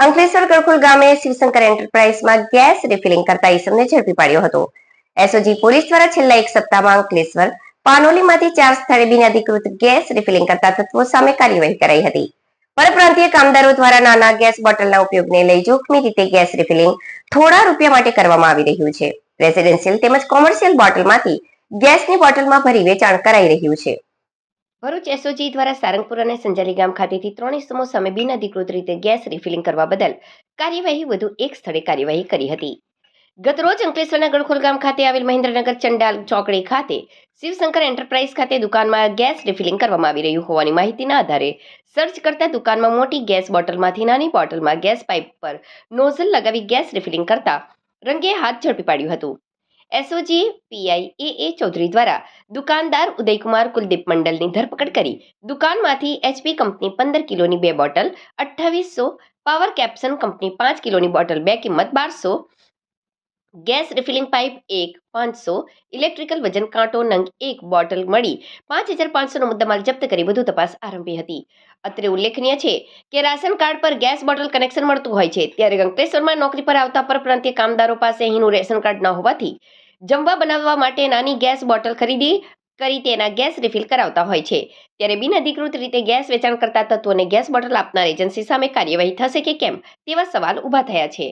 અંકલેશ્વર ગળખોલ ગામે Shivshankar એન્ટરપ્રાઇઝમાં gas refilling કરતા ઈસમને ઝડપી પાડ્યો હતો. એસઓજી પોલીસ દ્વારા છેલ્લા એક સપ્તાહમાં અંકલેશ્વર પાનોલીમાંથી 4 સ્થળે બિનઅધિકૃત ગેસ રિફિલિંગ કરતા તત્વો સામે કાર્યવાહી કરાઈ હતી. પરપ્રાંતીય કામદારો દ્વારા નાના ગેસ બોટલના ઉપયોગને લઈ જોખમી રીતે ગેસ રિફિલિંગ થોડા રૂપિયા માટે કરવામાં આવી રહ્યું છે. રેસિડેન્શિયલ તેમજ કોમર્શિયલ બોટલમાંથી ગેસની બોટલમાં ભરી વેચાણ કરાઈ રહ્યું છે. ભરૂચ એસઓજી દ્વારા સારંગપુર અને સંજાલી ગામ ખાતેથી 3 ઇસમો સામે બિનઅધિકૃત રીતે ગેસ રિફિલિંગ કરવા બદલ કાર્યવાહી વધુ એક સ્થળે કાર્યવાહી કરી હતી. ગતરોજ અંકલેશ્વરના ગળખોલ ગામ ખાતે આવેલ મહેન્દ્રનગર ચંડાલ ચોકડી ખાતે શિવશંકર એન્ટરપ્રાઇઝ ખાતે દુકાનમાં ગેસ રિફિલિંગ કરવામાં આવી રહ્યું હોવાની માહિતીના આધારે સર્ચ કરતા દુકાનમાં મોટી ગેસ બોટલમાંથી નાની બોટલમાં ગેસ પાઇપ પર નોઝલ લગાવી ગેસ રિફિલિંગ કરતા રંગે હાથ ઝડપી પાડ્યું હતું. એસઓજી પીઆઈ એ ચૌધરી દ્વારા દુકાનદાર ઉદયકુમાર કુલદીપ મંડલની ધરપકડ કરી દુકાનમાંથી એચપી કંપની 15 કિલોની 2 બોટલ, 2800 પાવર કેપ્સન કંપની 5 કિલોની બોટલ 2 કિંમત 1200, ગેસ રિફિલિંગ પાઇપ 1 500, ઇલેક્ટ્રિકલ વજન કાંટો નંગ 1 બોટલ મળી 5500નો મુદ્દામાલ જપ્ત કરી વધુ તપાસ આરંભી હતી. અત્રે ઉલ્લેખનીય છે કે રાશન કાર્ડ પર ગેસ બોટલ કનેક્શન મળતું હોય છે, ત્યારે અંકલેશ્વરમાં નોકરી પર આવતા પરપ્રાંતીય કામદારો પાસે અહીંનું રેશન કાર્ડ ન હોવાથી જમવા બનાવવા માટે નાની ગેસ બોટલ ખરીદી કરી તેના ગેસ રિફિલ કરાવતા હોય છે. ત્યારે બિનઅધિકૃત રીતે ગેસ વેચાણ કરતા તત્વોને ગેસ બોટલ આપનાર એજન્સી સામે કાર્યવાહી થશે કે કેમ તેવા સવાલ ઊભા થયા છે.